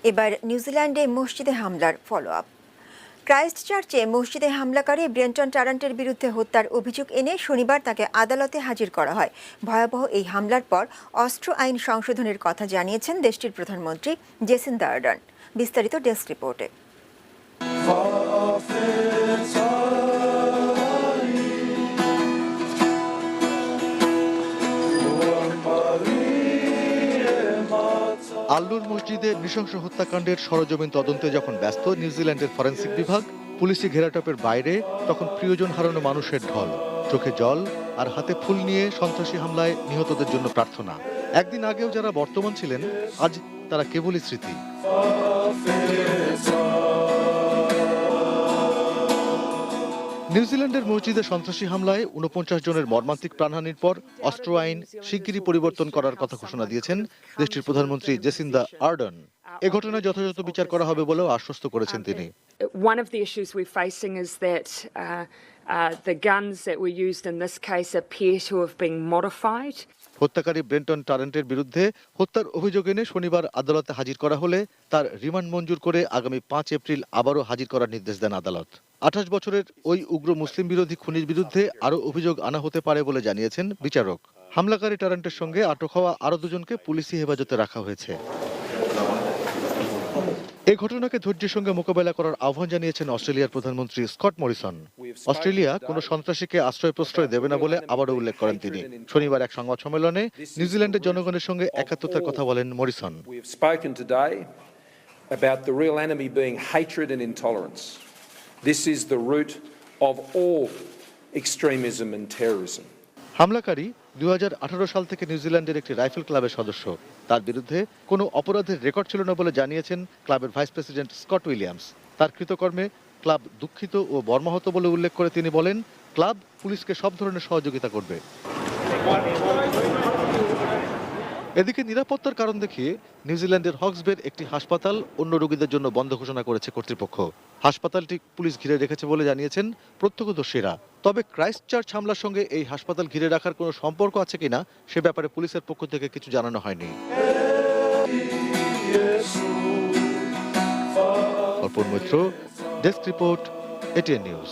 এবার নিউজিল্যান্ডে মসজিদে হামলার ফলো আপ। ক্রাইস্টচার্চে মসজিদে হামলাকারী ব্রেন্টন টারান্টের বিরুদ্ধে হত্যার অভিযোগ এনে শনিবার তাকে আদালতে হাজির করা হয়। ভয়াবহ এই হামলার পর অস্ত্র আইন সংশোধনের কথা জানিয়েছেন দেশটির প্রধানমন্ত্রী জেসিন্দা আর্ডার্ন। বিস্তারিত ডেস্ক রিপোর্টে। আল্লুর মসজিদে নৃশংস হত্যাকাণ্ডের সরজমিন তদন্তে যখন ব্যস্ত নিউজিল্যান্ডের ফরেন্সিক বিভাগ, পুলিশি ঘেরাটোপের বাইরে তখন প্রিয়জন হারানো মানুষের ঢল, চোখে জল আর হাতে ফুল নিয়ে সন্ত্রাসী হামলায় নিহতদের জন্য প্রার্থনা। একদিন আগেও যারা বর্তমান ছিলেন, আজ তারা কেবলই স্মৃতি। নিউজিল্যান্ডের মসজিদে সন্ত্রাসী হামলায় ৪৯ জনের মর্মান্তিক প্রাণহানির পর অস্ত্র আইন শিগগিরই পরিবর্তন করার কথা ঘোষণা দিয়েছেন দেশটির প্রধানমন্ত্রী জেসিন্দা আর্ডার্ন। এ ঘটনায় যথাযথ বিচার করা হবে বলেও আশ্বস্ত করেছেন তিনি। One of the issues we're facing is that the guns that were used in this case appear to have been modified. হত্যাকারী ব্রেন্টন টারেন্টের বিরুদ্ধে হত্যার অভিযোগ এনে শনিবার আদালতে হাজির করা হলে তার রিমান্ড মঞ্জুর করে আগামী ৫ এপ্রিল আবারও হাজির করার নির্দেশ দেন আদালত। ২৮ বছরের ওই উগ্র মুসলিম বিরোধী খুনির বিরুদ্ধে আরও অভিযোগ আনা হতে পারে বলে জানিয়েছেন বিচারক। হামলাকারী টারেন্টের সঙ্গে আটক হওয়া আরও দুজনকে পুলিশি হেফাজতে রাখা হয়েছে। এই ঘটনাকে ধৈর্যের সঙ্গে মোকাবেলা করার আহ্বান জানিয়েছেন অস্ট্রেলিয়ার প্রধানমন্ত্রী স্কট মরিসন। অস্ট্রেলিয়া কোনো সন্ত্রাসীকে আশ্রয় প্রশ্রয় দেবে না বলে আবারও উল্লেখ করেন তিনি। শনিবার এক সংবাদ সম্মেলনে নিউজিল্যান্ডের জনগণের সঙ্গে একাত্মতার কথা বলেন মরিসন। হামলাকারী ২০১৮ সাল থেকে নিউজিল্যান্ডের একটি রাইফেল ক্লাবের সদস্য। তার বিরুদ্ধে কোনো অপরাধের রেকর্ড ছিল না বলে জানিয়েছেন ক্লাবের ভাইস প্রেসিডেন্ট স্কট উইলিয়ামস। তার কৃতকর্মে ক্লাব দুঃখিত ও মর্মাহত বলে উল্লেখ করে তিনি বলেন, ক্লাব পুলিশকে সব ধরনের সহযোগিতা করবে। এদিকে নিরাপত্তার কারণ দেখিয়ে নিউজিল্যান্ডের হক্সবের একটি হাসপাতাল অন্য রোগীদের জন্য বন্ধ ঘোষণা করেছে কর্তৃপক্ষ। হাসপাতালটি পুলিশ ঘিরে রেখেছে বলে জানিয়েছেন প্রত্যক্ষদর্শীরা। তবে ক্রাইস্টচার্চ হামলার সঙ্গে এই হাসপাতাল ঘিরে রাখার কোনো সম্পর্ক আছে কিনা সে ব্যাপারে পুলিশের পক্ষ থেকে কিছু জানানো হয়নি। Arpan Maitra, desk report, ATN news.